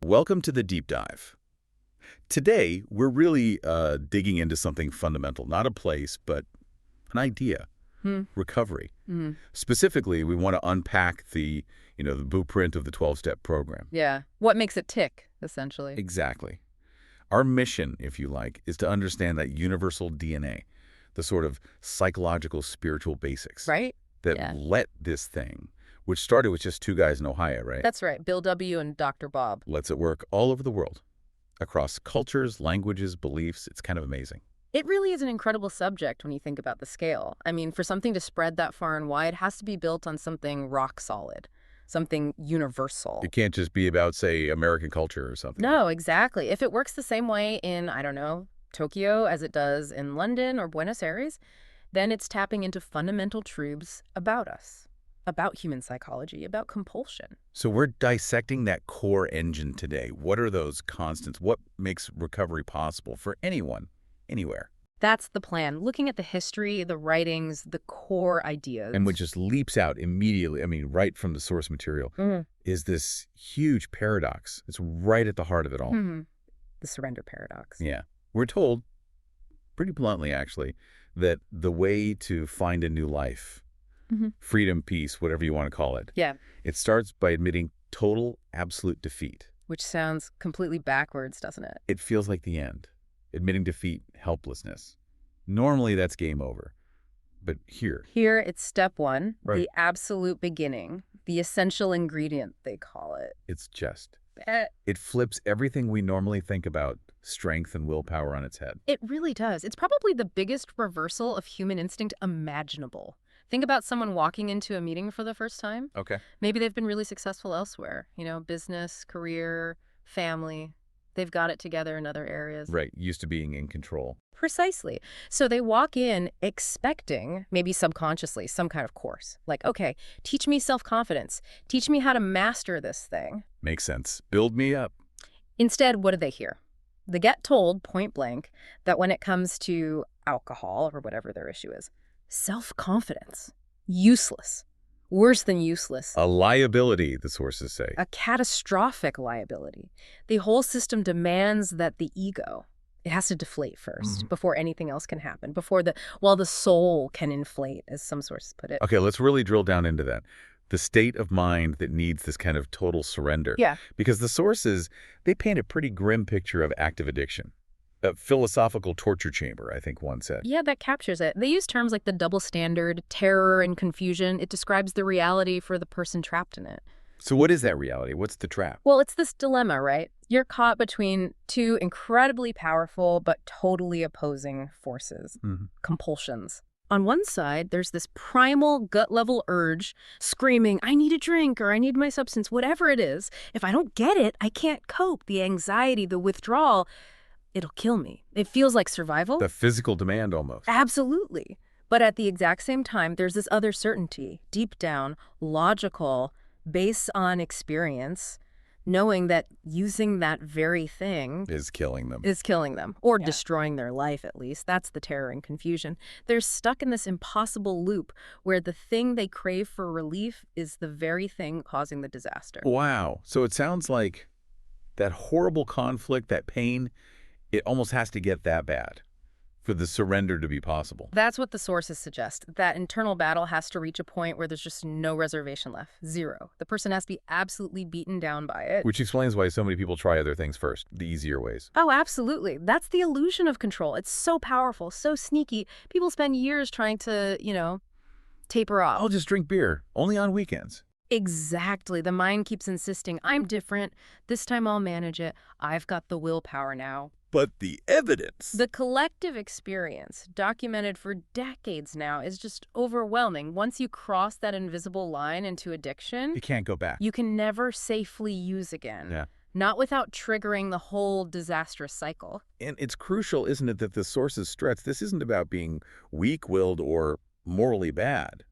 Welcome to the deep dive. Today, we're really digging into something fundamental, not a place, but an idea, recovery. Specifically, we want to unpack the blueprint of the 12-step program. Yeah. What makes it tick, essentially. Exactly. Our mission, if you like, is to understand that universal DNA, the sort of psychological, spiritual basics Right? that let this thing, which started with just two guys in Ohio, right? That's right. Bill W. and Dr. Bob. Lets it work all over the world, across cultures, languages, beliefs. It's kind of amazing. It really is an incredible subject when you think about the scale. I mean, for something to spread that far and wide, it has to be built on something rock solid, something universal. It can't just be about, say, American culture or something. No, exactly. If it works the same way in, I don't know, Tokyo as it does in London or Buenos Aires, then it's tapping into fundamental truths about us, about human psychology, about compulsion. So we're dissecting that core engine today. What are those constants? What makes recovery possible for anyone, anywhere? That's the plan. Looking at the history, the writings, the core ideas. And what just leaps out immediately, I mean, right from the source material, is this huge paradox. It's right at the heart of it all. The surrender paradox. Yeah. We're told, pretty bluntly actually, that the way to find a new life, freedom, peace, whatever you want to call it, Yeah. it starts by admitting total, absolute defeat. Which sounds completely backwards, doesn't it? It feels like the end. Admitting defeat, helplessness. Normally, that's game over. But here... Here, it's step one, Right. The absolute beginning, the essential ingredient, they call it. It's just... Eh, It flips everything we normally think about strength and willpower on its head. It really does. It's probably the biggest reversal of human instinct imaginable. Think about someone walking into a meeting for the first time. Okay. Maybe they've been really successful elsewhere, business, career, family. They've got it together in other areas. Right. Used to being in control. Precisely. So they walk in expecting, maybe subconsciously, some kind of course. Like, okay, teach me self-confidence. Teach me how to master this thing. Makes sense. Build me up. Instead, what do they hear? They get told, point blank, that when it comes to alcohol or whatever their issue is, self-confidence, useless. Worse than useless. A liability, the sources say. A catastrophic liability. The whole system demands that the ego, it has to deflate first before anything else can happen, while the soul can inflate, as some sources put it. Okay, let's really drill down into that. The state of mind that needs this kind of total surrender. Yeah. Because the sources, they paint a pretty grim picture of active addiction. A philosophical torture chamber, I think one said. Yeah, that captures it. They use terms like the double standard, terror, and confusion. It describes the reality for the person trapped in it. So what is that reality? What's the trap? Well, it's this dilemma, right? You're caught between two incredibly powerful but totally opposing forces, compulsions. On one side, there's this primal gut-level urge, screaming, I need a drink or I need my substance, whatever it is. If I don't get it, I can't cope. The anxiety, the withdrawal, it'll kill me. It feels like survival. The physical demand almost. Absolutely. But at the exact same time, there's this other certainty, deep down, logical, based on experience, knowing that using that very thing Is killing them. or destroying their life, at least. That's the terror and confusion. They're stuck in this impossible loop where the thing they crave for relief is the very thing causing the disaster. Wow. So it sounds like that horrible conflict, that pain, it almost has to get that bad for the surrender to be possible. That's what the sources suggest. That internal battle has to reach a point where there's just no reservation left. Zero. The person has to be absolutely beaten down by it. Which explains why so many people try other things first, the easier ways. Oh, absolutely. That's the illusion of control. It's so powerful, so sneaky. People spend years trying to, taper off. I'll just drink beer, only on weekends. Exactly. The mind keeps insisting, I'm different. This time I'll manage it. I've got the willpower now. But the evidence... The collective experience, documented for decades now, is just overwhelming. Once you cross that invisible line into addiction, You can't go back. you can never safely use again. Yeah. Not without triggering the whole disastrous cycle. And it's crucial, isn't it, that the sources stress. This isn't about being weak-willed or morally bad.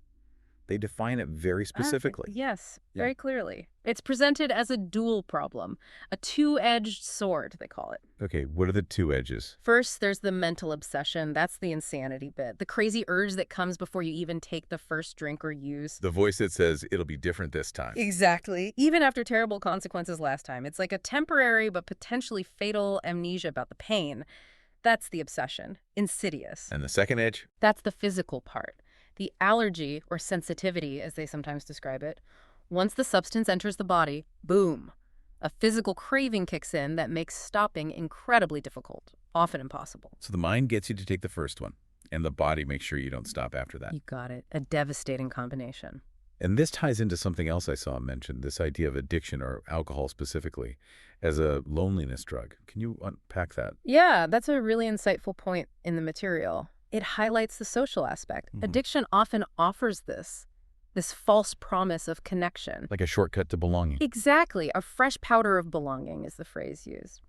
They define it very specifically. Yes, Yeah. very clearly. It's presented as a dual problem, a two-edged sword, they call it. Okay, what are the two edges? First, there's the mental obsession. That's the insanity bit. The crazy urge that comes before you even take the first drink or use. The voice that says, it'll be different this time. Exactly. Even after terrible consequences last time. It's like a temporary but potentially fatal amnesia about the pain. That's the obsession. Insidious. And the second edge? That's the physical part. The allergy, or sensitivity, as they sometimes describe it. Once the substance enters the body, boom. A physical craving kicks in that makes stopping incredibly difficult, often impossible. So the mind gets you to take the first one, and the body makes sure you don't stop after that. You got it. A devastating combination. And this ties into something else I saw mentioned, this idea of addiction, or alcohol specifically, as a loneliness drug. Can you unpack that? Yeah, that's a really insightful point in the material. It highlights the social aspect. Addiction often offers this false promise of connection. Like a shortcut to belonging. Exactly. A fresh powder of belonging is the phrase used.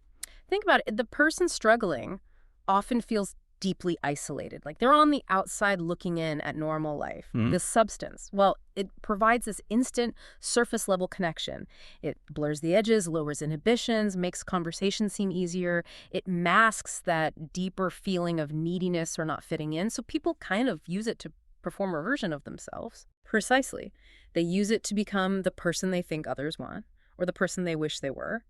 Think about it. The person struggling often feels deeply isolated. Like they're on the outside looking in at normal life. This substance, well, it provides this instant surface-level connection. It blurs the edges, lowers inhibitions, makes conversation seem easier. It masks that deeper feeling of neediness or not fitting in. So people kind of use it to perform a version of themselves. Precisely. They use it to become the person they think others want, or the person they wish they were.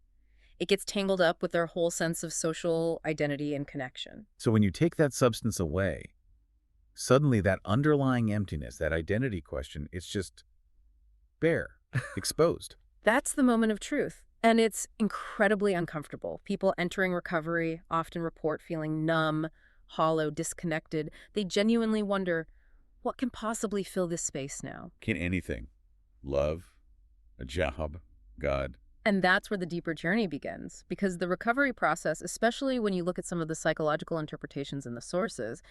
It gets tangled up with their whole sense of social identity and connection. So when you take that substance away, suddenly that underlying emptiness, that identity question, it's just bare, exposed. That's the moment of truth. And it's incredibly uncomfortable. People entering recovery often report feeling numb, hollow, disconnected. They genuinely wonder, what can possibly fill this space now? Can anything? Love, a job, God. And that's where the deeper journey begins, because the recovery process, especially when you look at some of the psychological interpretations in the sources,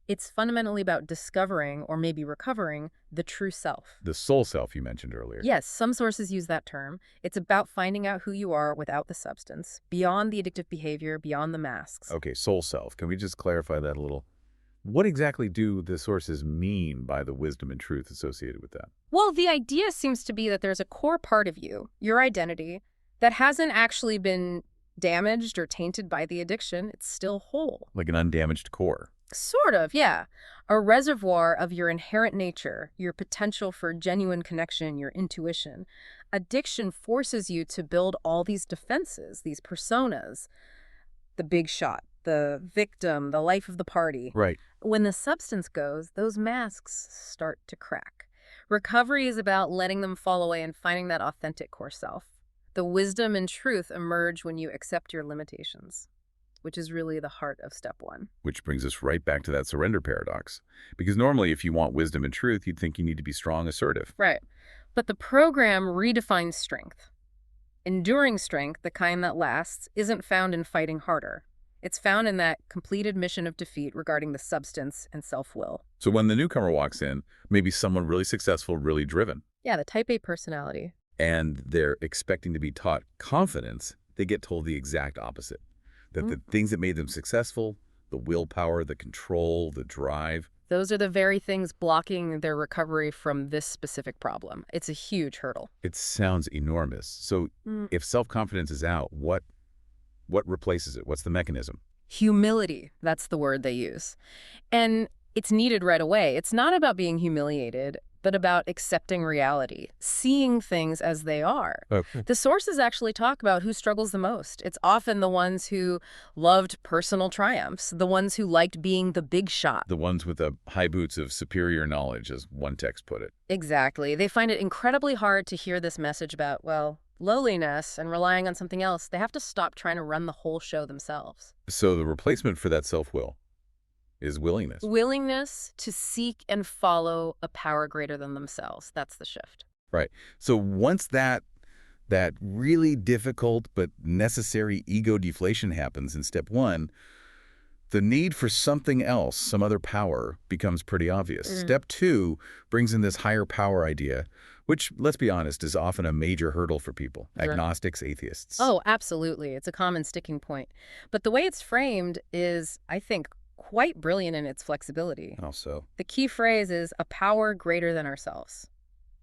it's fundamentally about discovering, or maybe recovering, the true self. The soul self you mentioned earlier. Yes, some sources use that term. It's about finding out who you are without the substance, beyond the addictive behavior, beyond the masks. Okay, soul self. Can we just clarify that a little? What exactly do the sources mean by the wisdom and truth associated with that? Well, the idea seems to be that there's a core part of you, your identity, that hasn't actually been damaged or tainted by the addiction. It's still whole. Like an undamaged core. Sort of, yeah. A reservoir of your inherent nature, your potential for genuine connection, your intuition. Addiction forces you to build all these defenses, these personas. The big shot, the victim, the life of the party. Right. When the substance goes, those masks start to crack. Recovery is about letting them fall away and finding that authentic core self. The wisdom and truth emerge when you accept your limitations, which is really the heart of step one. Which brings us right back to that surrender paradox. Because normally if you want wisdom and truth, you'd think you need to be strong, assertive. Right. But the program redefines strength. Enduring strength, the kind that lasts, isn't found in fighting harder. It's found in that complete admission of defeat regarding the substance and self-will. So when the newcomer walks in, maybe someone really successful, really driven, Yeah, the type A personality. and they're expecting to be taught confidence, they get told the exact opposite. That the things that made them successful, the willpower, the control, the drive, Those are the very things blocking their recovery from this specific problem. It's a huge hurdle. it sounds enormous. So if self-confidence is out, what replaces it? What's the mechanism? Humility, that's the word they use. And it's needed right away. It's not about being humiliated, but about accepting reality, seeing things as they are. Okay. The sources actually talk about who struggles the most. It's often the ones who loved personal triumphs, the ones who liked being the big shot. The ones with the high boots of superior knowledge, as one text put it. Exactly. They find it incredibly hard to hear this message about, well, lowliness and relying on something else. They have to stop trying to run the whole show themselves. So the replacement for that self-will is willingness. Willingness to seek and follow a power greater than themselves. That's the shift. Right. So once that really difficult but necessary ego deflation happens in step one, the need for something else, some other power, becomes pretty obvious. Step two brings in this higher power idea, which, let's be honest, is often a major hurdle for people, agnostics, atheists. Oh, absolutely. It's a common sticking point. But the way it's framed is, I think, quite brilliant in its flexibility. How so? The key phrase is a power greater than ourselves.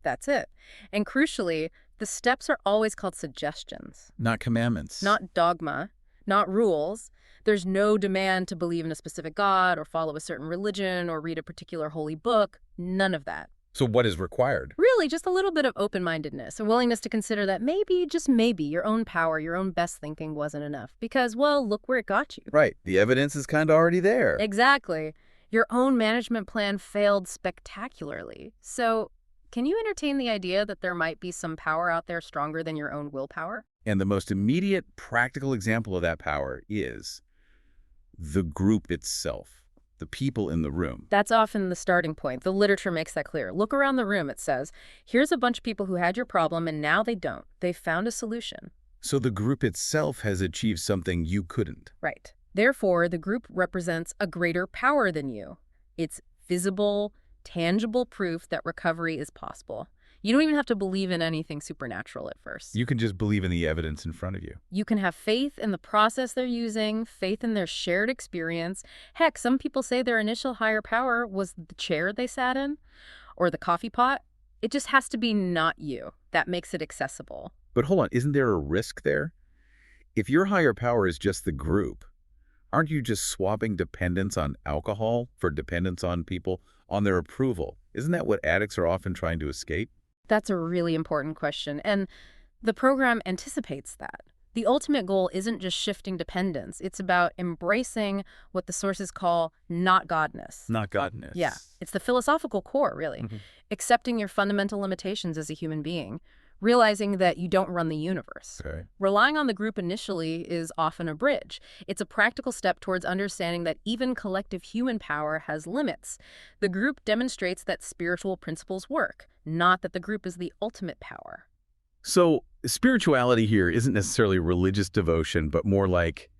That's it. And crucially, the steps are always called suggestions. Not commandments. Not dogma, not rules. There's no demand to believe in a specific God or follow a certain religion or read a particular holy book. None of that. So what is required? Really, just a little bit of open-mindedness, a willingness to consider that maybe, just maybe, your own power, your own best thinking wasn't enough. Because, well, look where it got you. Right. The evidence is kind of already there. Exactly. Your own management plan failed spectacularly. So, can you entertain the idea that there might be some power out there stronger than your own willpower? And the most immediate practical example of that power is the group itself, the people in the room. That's often the starting point. The literature makes that clear. Look around the room, it says. Here's a bunch of people who had your problem, and now they don't. They've found a solution. So the group itself has achieved something you couldn't. Right. Therefore, the group represents a greater power than you. It's visible, tangible proof that recovery is possible. You don't even have to believe in anything supernatural at first. You can just believe in the evidence in front of you. You can have faith in the process they're using, faith in their shared experience. Heck, some people say their initial higher power was the chair they sat in or the coffee pot. It just has to be not you. That makes it accessible. But hold on, isn't there a risk there? If your higher power is just the group, aren't you just swapping dependence on alcohol for dependence on people, on their approval? Isn't that what addicts are often trying to escape? That's a really important question, and the program anticipates that. The ultimate goal isn't just shifting dependence. It's about embracing what the sources call not godness. Not godness. Yeah, it's the philosophical core, really. Mm-hmm. Accepting your fundamental limitations as a human being, realizing that you don't run the universe. Okay. Relying on the group initially is often a bridge. It's a practical step towards understanding that even collective human power has limits. The group demonstrates that spiritual principles work, not that the group is the ultimate power. So spirituality here isn't necessarily religious devotion, but more like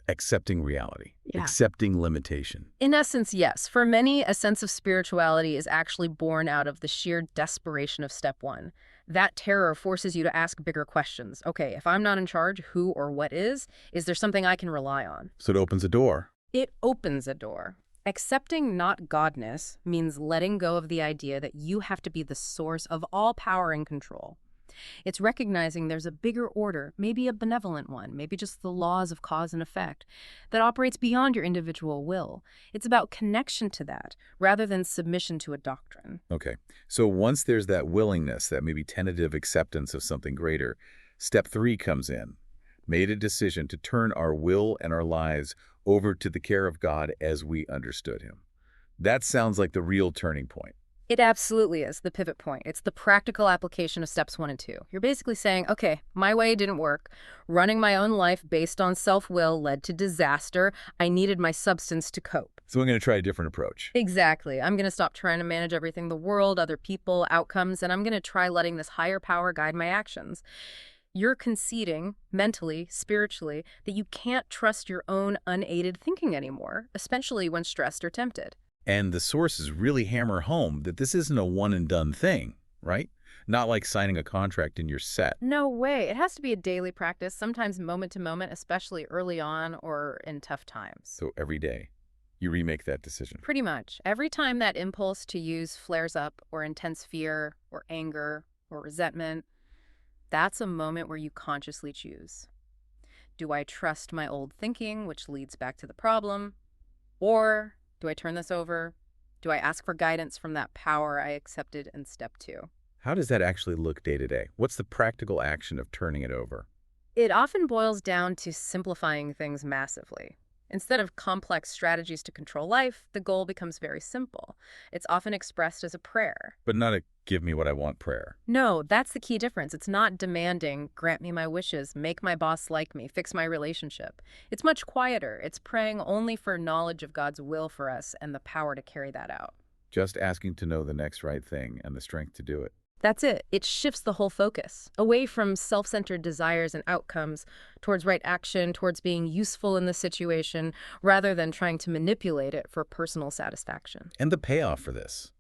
accepting reality, accepting limitation. In essence, yes. For many, a sense of spirituality is actually born out of the sheer desperation of step one. That terror forces you to ask bigger questions. Okay, if I'm not in charge, who or what is? Is there something I can rely on? So it opens a door. It opens a door. Accepting not godness means letting go of the idea that you have to be the source of all power and control. It's recognizing there's a bigger order, maybe a benevolent one, maybe just the laws of cause and effect, that operates beyond your individual will. It's about connection to that, rather than submission to a doctrine. Okay, so once there's that willingness, that maybe tentative acceptance of something greater, step 3 comes in. Made a decision to turn our will and our lives over to the care of God as we understood him. That sounds like the real turning point. It absolutely is the pivot point. It's the practical application of steps 1 and 2. You're basically saying, okay, my way didn't work. Running my own life based on self-will led to disaster. I needed my substance to cope. So I'm going to try a different approach. Exactly. I'm going to stop trying to manage everything, the world, other people, outcomes, and I'm going to try letting this higher power guide my actions. You're conceding, mentally, spiritually, that you can't trust your own unaided thinking anymore, especially when stressed or tempted. And the sources really hammer home that this isn't a one-and-done thing, right? Not like signing a contract and you're set. No way. It has to be a daily practice, sometimes moment to moment, especially early on or in tough times. So every day, you remake that decision. Pretty much. Every time that impulse to use flares up, or intense fear, or anger, or resentment, that's a moment where you consciously choose. Do I trust my old thinking, which leads back to the problem? Or do I turn this over? Do I ask for guidance from that power I accepted in step 2? How does that actually look day to day? What's the practical action of turning it over? It often boils down to simplifying things massively. Instead of complex strategies to control life, the goal becomes very simple. It's often expressed as a prayer. But not a give me what I want prayer. No, that's the key difference. It's not demanding, grant me my wishes, make my boss like me, fix my relationship. It's much quieter. It's praying only for knowledge of God's will for us and the power to carry that out. Just asking to know the next right thing and the strength to do it. That's it. It shifts the whole focus, away from self-centered desires and outcomes, towards right action, towards being useful in the situation, rather than trying to manipulate it for personal satisfaction. And the payoff for this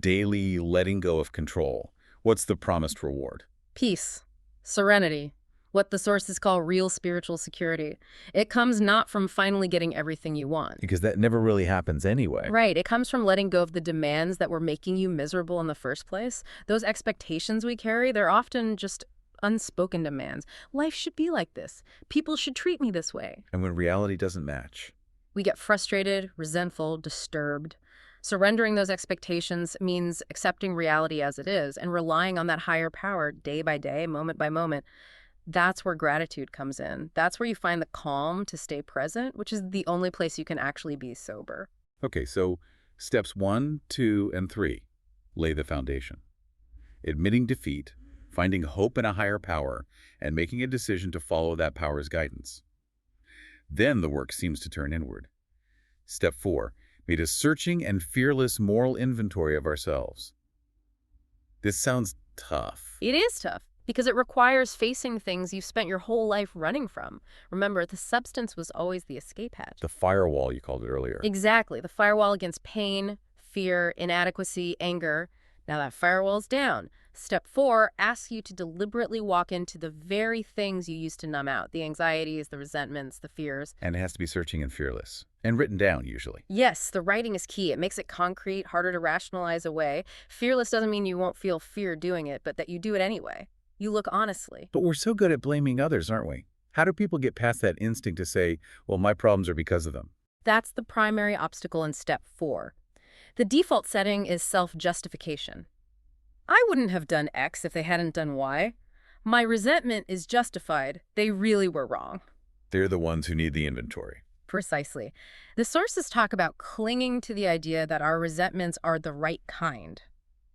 daily letting go of control, what's the promised reward? Peace, serenity, what the sources call real spiritual security. It comes not from finally getting everything you want. Because that never really happens anyway. Right. It comes from letting go of the demands that were making you miserable in the first place. Those expectations we carry, they're often just unspoken demands. Life should be like this. People should treat me this way. And when reality doesn't match? We get frustrated, resentful, disturbed. Surrendering those expectations means accepting reality as it is and relying on that higher power day by day, moment by moment. That's where gratitude comes in. That's where you find the calm to stay present, which is the only place you can actually be sober. Okay, so steps 1, 2, and 3 lay the foundation. Admitting defeat, finding hope in a higher power, and making a decision to follow that power's guidance. Then the work seems to turn inward. Step 4, made a searching and fearless moral inventory of ourselves. This sounds tough. It is tough because it requires facing things you've spent your whole life running from. Remember, the substance was always the escape hatch. The firewall, you called it earlier. Exactly. The firewall against pain, fear, inadequacy, anger. Now that firewall's down. Step 4 asks you to deliberately walk into the very things you used to numb out. The anxieties, the resentments, the fears. And it has to be searching and fearless. And written down, usually. Yes, the writing is key. It makes it concrete, harder to rationalize away. Fearless doesn't mean you won't feel fear doing it, but that you do it anyway. You look honestly. But we're so good at blaming others, aren't we? How do people get past that instinct to say, well, my problems are because of them? That's the primary obstacle in step 4. The default setting is self-justification. I wouldn't have done X if they hadn't done Y. My resentment is justified. They really were wrong. They're the ones who need the inventory. Precisely. The sources talk about clinging to the idea that our resentments are the right kind.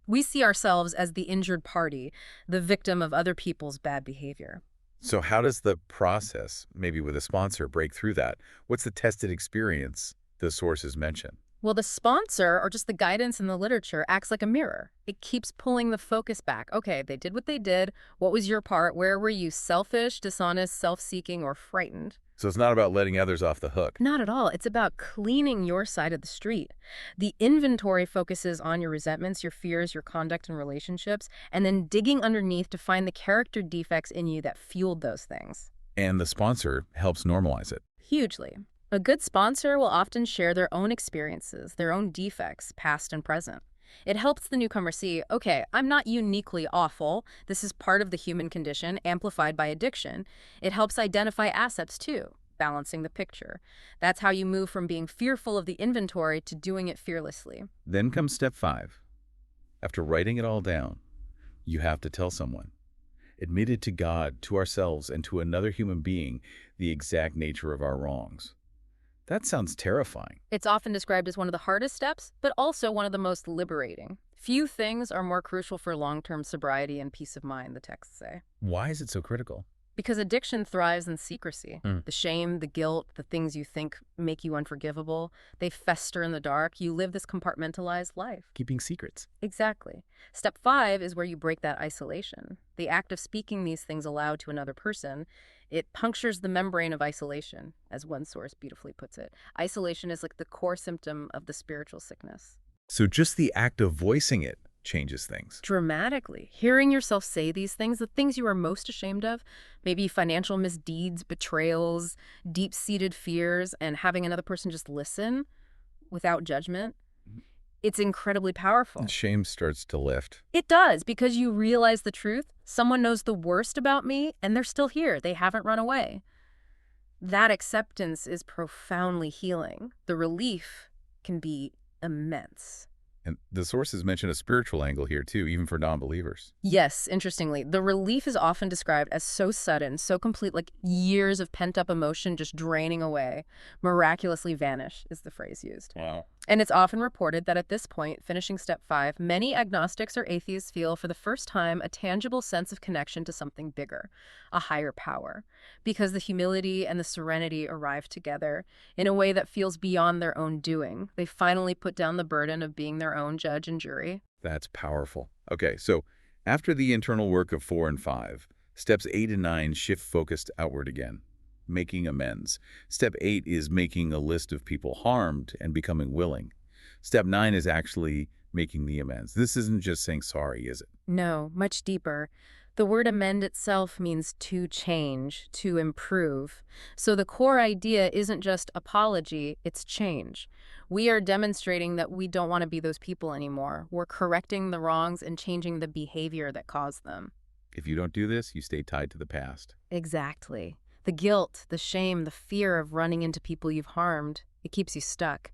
We see ourselves as the injured party, the victim of other people's bad behavior. So how does the process, maybe with a sponsor, break through that? What's the tested experience the sources mention? Well, the sponsor, or just the guidance in the literature, acts like a mirror. It keeps pulling the focus back. Okay, they did what they did. What was your part? Where were you selfish, dishonest, self-seeking, or frightened? So it's not about letting others off the hook. Not at all. It's about cleaning your side of the street. The inventory focuses on your resentments, your fears, your conduct and relationships, and then digging underneath to find the character defects in you that fueled those things. And the sponsor helps normalize it. Hugely. A good sponsor will often share their own experiences, their own defects, past and present. It helps the newcomer see, okay, I'm not uniquely awful. This is part of the human condition, amplified by addiction. It helps identify assets, too, balancing the picture. That's how you move from being fearful of the inventory to doing it fearlessly. Then comes step 5. After writing it all down, you have to tell someone. Admit it to God, to ourselves, and to another human being the exact nature of our wrongs. That sounds terrifying. It's often described as one of the hardest steps, but also one of the most liberating. Few things are more crucial for long-term sobriety and peace of mind, the texts say. Why is it so critical? Because addiction thrives in secrecy. The shame, the guilt, the things you think make you unforgivable, they fester in the dark. You live this compartmentalized life. Keeping secrets. Exactly. Step 5 is where you break that isolation. The act of speaking these things aloud to another person, it punctures the membrane of isolation, as one source beautifully puts it. Isolation is like the core symptom of the spiritual sickness. So just the act of voicing it changes things. Dramatically. Hearing yourself say these things, the things you are most ashamed of, maybe financial misdeeds, betrayals, deep-seated fears, and having another person just listen without judgment, it's incredibly powerful. And shame starts to lift. It does, because you realize the truth. Someone knows the worst about me, and they're still here. They haven't run away. That acceptance is profoundly healing. The relief can be immense. And the sources mention a spiritual angle here, too, even for non-believers. Yes, interestingly, the relief is often described as so sudden, so complete, like years of pent-up emotion just draining away. Miraculously vanish is the phrase used. Wow. And it's often reported that at this point, finishing step 5, many agnostics or atheists feel for the first time a tangible sense of connection to something bigger, a higher power, because the humility and the serenity arrive together in a way that feels beyond their own doing. They finally put down the burden of being their own judge and jury. That's powerful. Okay, so after the internal work of 4 and 5, steps 8 and 9 shift focused outward again. Making amends. Step 8 is making a list of people harmed and becoming willing. Step 9 is actually making the amends. This isn't just saying sorry, is it? No, much deeper. The word amend itself means to change, to improve. So the core idea isn't just apology, it's change. We are demonstrating that we don't want to be those people anymore. We're correcting the wrongs and changing the behavior that caused them. If you don't do this, you stay tied to the past. Exactly. The guilt, the shame, the fear of running into people you've harmed, it keeps you stuck.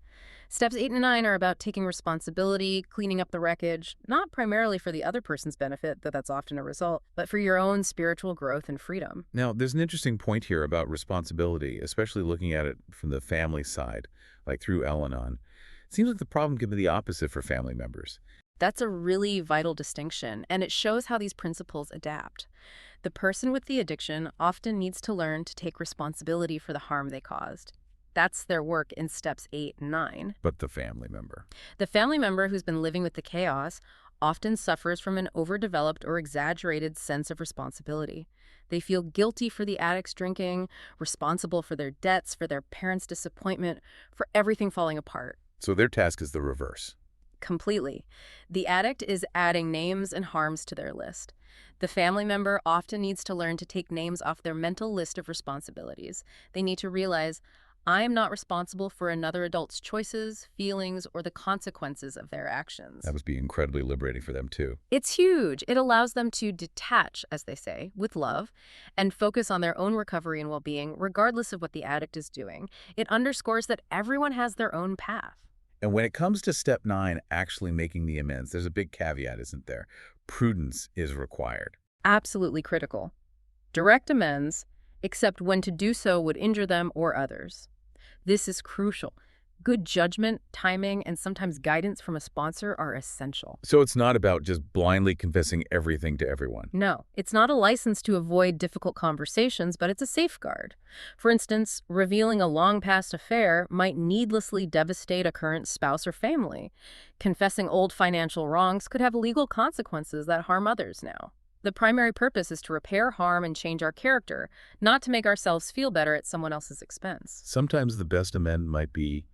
Steps 8 and 9 are about taking responsibility, cleaning up the wreckage, not primarily for the other person's benefit, though that's often a result, but for your own spiritual growth and freedom. Now, there's an interesting point here about responsibility, especially looking at it from the family side, like through Al-Anon. It seems like the problem can be the opposite for family members. That's a really vital distinction, and it shows how these principles adapt. The person with the addiction often needs to learn to take responsibility for the harm they caused. That's their work in steps 8 and 9. But the family member. The family member who's been living with the chaos often suffers from an overdeveloped or exaggerated sense of responsibility. They feel guilty for the addict's drinking, responsible for their debts, for their parents' disappointment, for everything falling apart. So their task is the reverse. Completely. The addict is adding names and harms to their list. The family member often needs to learn to take names off their mental list of responsibilities. They need to realize, I am not responsible for another adult's choices, feelings, or the consequences of their actions. That must be incredibly liberating for them, too. It's huge. It allows them to detach, as they say, with love, and focus on their own recovery and well-being, regardless of what the addict is doing. It underscores that everyone has their own path. And when it comes to step 9, actually making the amends, there's a big caveat, isn't there? Prudence is required. Absolutely critical. Direct amends, except when to do so would injure them or others. This is crucial. Good judgment, timing, and sometimes guidance from a sponsor are essential. So it's not about just blindly confessing everything to everyone. No, it's not a license to avoid difficult conversations, but it's a safeguard. For instance, revealing a long-past affair might needlessly devastate a current spouse or family. Confessing old financial wrongs could have legal consequences that harm others now. The primary purpose is to repair harm and change our character, not to make ourselves feel better at someone else's expense. Sometimes the best amend might be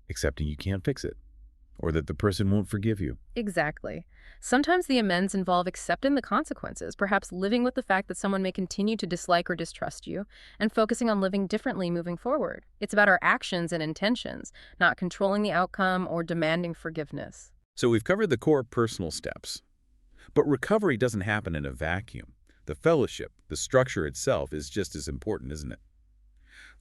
accepting you can't fix it, or that the person won't forgive you. Exactly. Sometimes the amends involve accepting the consequences, perhaps living with the fact that someone may continue to dislike or distrust you, and focusing on living differently moving forward. It's about our actions and intentions, not controlling the outcome or demanding forgiveness. So we've covered the core personal steps. But recovery doesn't happen in a vacuum. The fellowship, the structure itself, is just as important, isn't it?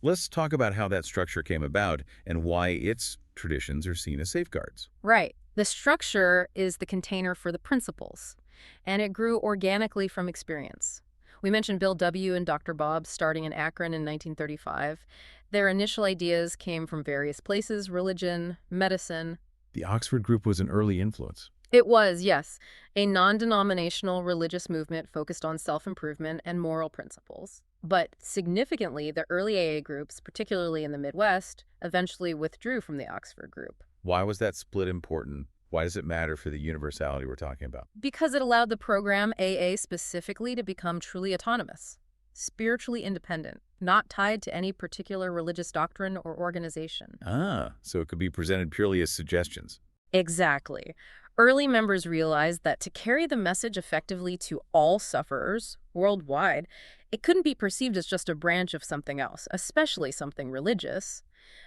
Let's talk about how that structure came about and why its traditions are seen as safeguards. Right. The structure is the container for the principles, and it grew organically from experience. We mentioned Bill W. and Dr. Bob starting in Akron in 1935. Their initial ideas came from various places: religion, medicine. The Oxford group was an early influence. It was, yes, a non-denominational religious movement focused on self-improvement and moral principles. But significantly, the early AA groups, particularly in the Midwest, eventually withdrew from the Oxford group. Why was that split important? Why does it matter for the universality we're talking about? Because it allowed the program, AA specifically, to become truly autonomous, spiritually independent, not tied to any particular religious doctrine or organization. Ah, so it could be presented purely as suggestions. Exactly. Early members realized that to carry the message effectively to all sufferers worldwide, it couldn't be perceived as just a branch of something else, especially something religious.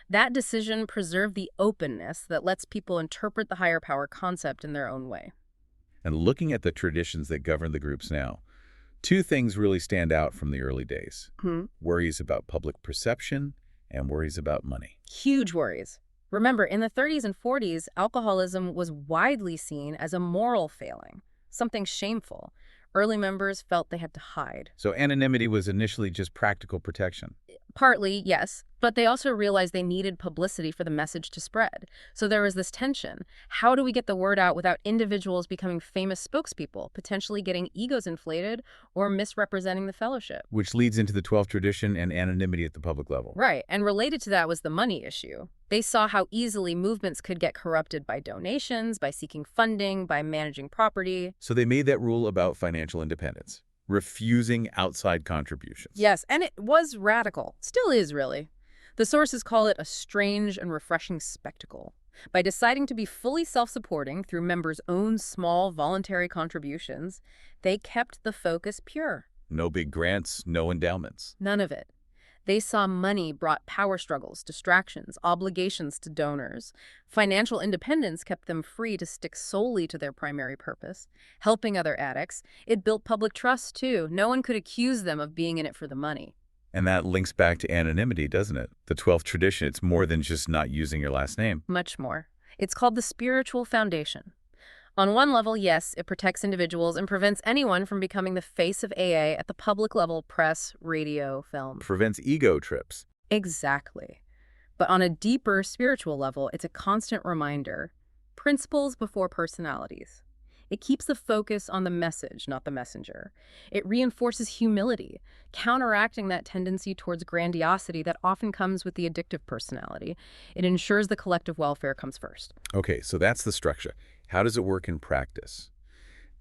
That decision preserved the openness that lets people interpret the higher power concept in their own way. And looking at the traditions that govern the groups now, two things really stand out from the early days. Worries about public perception and worries about money. Huge worries. Remember, in the 30s and 40s, alcoholism was widely seen as a moral failing, something shameful. Early members felt they had to hide. So anonymity was initially just practical protection. Partly, yes, but they also realized they needed publicity for the message to spread. So there was this tension. How do we get the word out without individuals becoming famous spokespeople, potentially getting egos inflated or misrepresenting the fellowship? Which leads into the 12th tradition and anonymity at the public level. Right, and related to that was the money issue. They saw how easily movements could get corrupted by donations, by seeking funding, by managing property. So they made that rule about financial independence, refusing outside contributions. Yes, and it was radical. Still is, really. The sources call it a strange and refreshing spectacle. By deciding to be fully self-supporting through members' own small voluntary contributions, they kept the focus pure. No big grants, no endowments. None of it. They saw money brought power struggles, distractions, obligations to donors. Financial independence kept them free to stick solely to their primary purpose, helping other addicts. It built public trust, too. No one could accuse them of being in it for the money. And that links back to anonymity, doesn't it? The 12th tradition, it's more than just not using your last name. Much more. It's called the spiritual foundation. On one level, yes, it protects individuals and prevents anyone from becoming the face of AA at the public level, press, radio, film. Prevents ego trips. Exactly. But on a deeper spiritual level, it's a constant reminder. Principles before personalities. It keeps the focus on the message, not the messenger. It reinforces humility, counteracting that tendency towards grandiosity that often comes with the addictive personality. It ensures the collective welfare comes first. Okay, so that's the structure. How does it work in practice?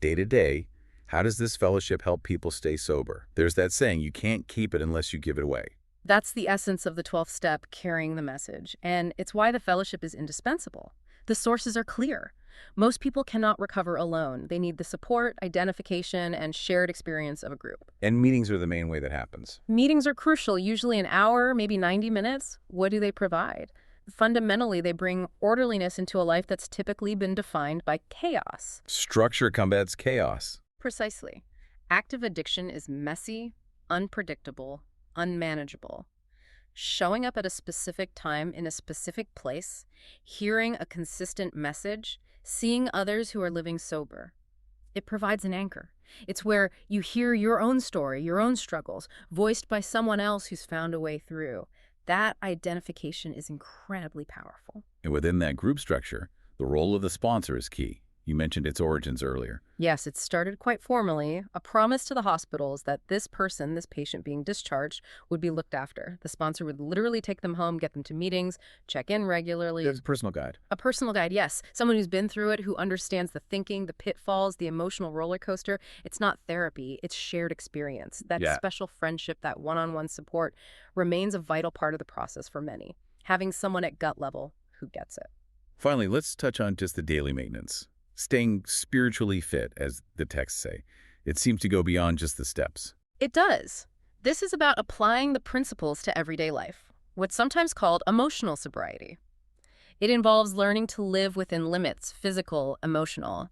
Day to day, how does this fellowship help people stay sober? There's that saying, you can't keep it unless you give it away. That's the essence of the 12th step, carrying the message. And it's why the fellowship is indispensable. The sources are clear. Most people cannot recover alone. They need the support, identification, and shared experience of a group. And meetings are the main way that happens. Meetings are crucial, usually an hour, maybe 90 minutes. What do they provide? Fundamentally, they bring orderliness into a life that's typically been defined by chaos. Structure combats chaos. Precisely. Active addiction is messy, unpredictable, unmanageable. Showing up at a specific time in a specific place, hearing a consistent message, seeing others who are living sober. It provides an anchor. It's where you hear your own story, your own struggles, voiced by someone else who's found a way through. That identification is incredibly powerful. And within that group structure, the role of the sponsor is key. You mentioned its origins earlier. Yes, it started quite formally, a promise to the hospitals that this person, this patient being discharged, would be looked after. The sponsor would literally take them home, get them to meetings, check in regularly. There's a personal guide. A personal guide, yes. Someone who's been through it, who understands the thinking, the pitfalls, the emotional roller coaster. It's not therapy, it's shared experience. That special friendship, that one-on-one support remains a vital part of the process for many. Having someone at gut level who gets it. Finally, let's touch on just the daily maintenance. Staying spiritually fit, as the texts say. It seems to go beyond just the steps. It does. This is about applying the principles to everyday life, what's sometimes called emotional sobriety. It involves learning to live within limits, physical, emotional,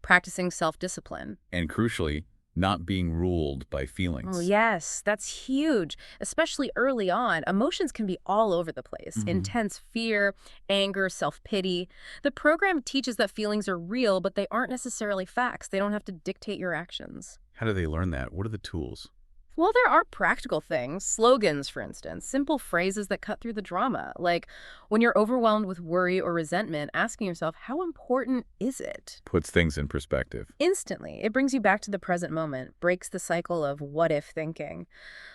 practicing self-discipline. And crucially, not being ruled by feelings. Oh, yes, that's huge. Especially early on, emotions can be all over the place. Intense fear, anger, self-pity. The program teaches that feelings are real, but they aren't necessarily facts. They don't have to dictate your actions. How do they learn that? What are the tools? Well, there are practical things, slogans, for instance, simple phrases that cut through the drama. Like, when you're overwhelmed with worry or resentment, asking yourself, how important is it? Puts things in perspective. Instantly. It brings you back to the present moment, breaks the cycle of what-if thinking,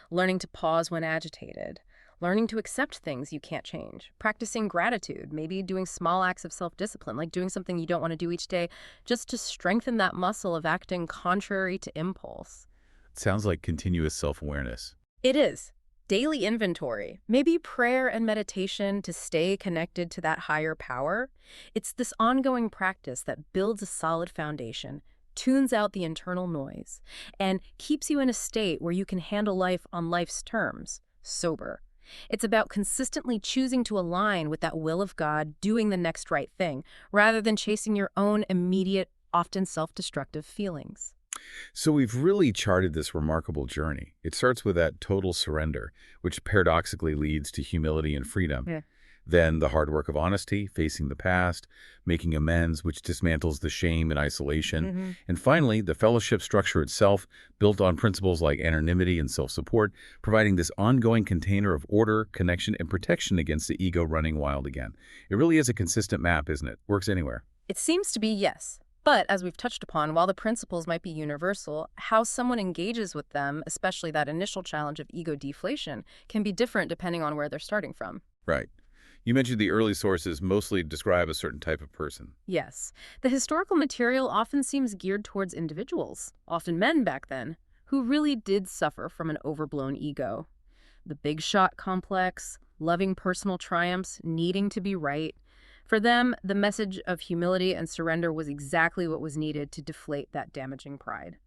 learning to pause when agitated, learning to accept things you can't change, practicing gratitude, maybe doing small acts of self-discipline, like doing something you don't want to do each day, just to strengthen that muscle of acting contrary to impulse. Sounds like continuous self-awareness. It is. Daily inventory, maybe prayer and meditation to stay connected to that higher power. It's this ongoing practice that builds a solid foundation, tunes out the internal noise, and keeps you in a state where you can handle life on life's terms, sober. It's about consistently choosing to align with that will of God, doing the next right thing, rather than chasing your own immediate, often self-destructive feelings. So we've really charted this remarkable journey. It starts with that total surrender, which paradoxically leads to humility and freedom. Yeah. Then the hard work of honesty, facing the past, making amends, which dismantles the shame and isolation. And finally, the fellowship structure itself, built on principles like anonymity and self-support, providing this ongoing container of order, connection, and protection against the ego running wild again. It really is a consistent map, isn't it? Works anywhere. It seems to be, yes. But, as we've touched upon, while the principles might be universal, how someone engages with them, especially that initial challenge of ego deflation, can be different depending on where they're starting from. Right. You mentioned the early sources mostly describe a certain type of person. Yes. The historical material often seems geared towards individuals, often men back then, who really did suffer from an overblown ego. The big shot complex, loving personal triumphs, needing to be right, For them, the message of humility and surrender was exactly what was needed to deflate that damaging pride.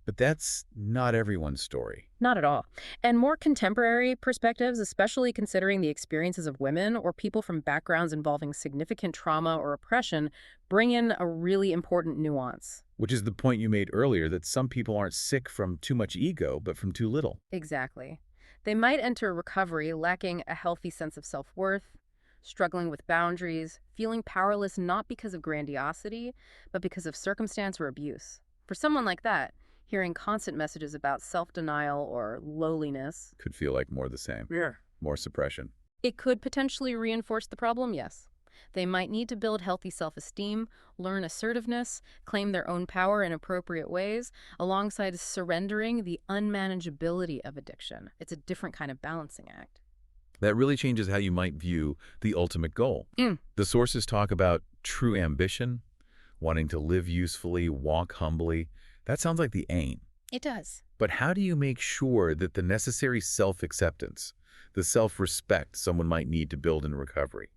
But that's not everyone's story. Not at all. And more contemporary perspectives, especially considering the experiences of women or people from backgrounds involving significant trauma or oppression, bring in a really important nuance. Which is the point you made earlier, that some people aren't sick from too much ego, but from too little. Exactly. They might enter recovery lacking a healthy sense of self-worth, struggling with boundaries, feeling powerless not because of grandiosity, but because of circumstance or abuse. For someone like that, hearing constant messages about self-denial or lowliness Could feel like more the same. Yeah. More suppression. It could potentially reinforce the problem, yes. They might need to build healthy self-esteem, learn assertiveness, claim their own power in appropriate ways, alongside surrendering the unmanageability of addiction. It's a different kind of balancing act. That really changes how you might view the ultimate goal. The sources talk about true ambition, wanting to live usefully, walk humbly. That sounds like the aim. It does. But how do you make sure that the necessary self-acceptance, the self-respect someone might need to build in recovery,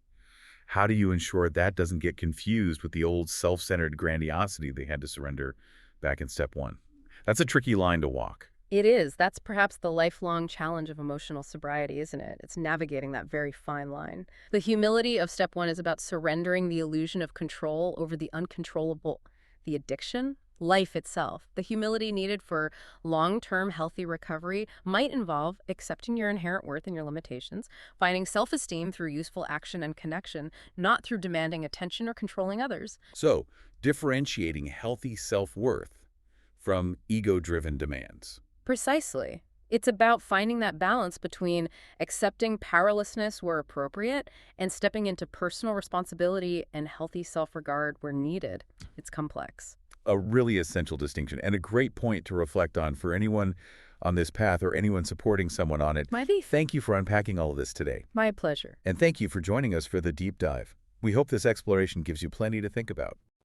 how do you ensure that doesn't get confused with the old self-centered grandiosity they had to surrender back in step one? That's a tricky line to walk. It is. That's perhaps the lifelong challenge of emotional sobriety, isn't it? It's navigating that very fine line. The humility of step one is about surrendering the illusion of control over the uncontrollable, the addiction, life itself. The humility needed for long-term healthy recovery might involve accepting your inherent worth and your limitations, finding self-esteem through useful action and connection, not through demanding attention or controlling others. So, differentiating healthy self-worth from ego-driven demands. Precisely. It's about finding that balance between accepting powerlessness where appropriate and stepping into personal responsibility and healthy self-regard where needed. It's complex. A really essential distinction and a great point to reflect on for anyone on this path or anyone supporting someone on it. Thank you for unpacking all of this today. My pleasure. And thank you for joining us for the deep dive. We hope this exploration gives you plenty to think about.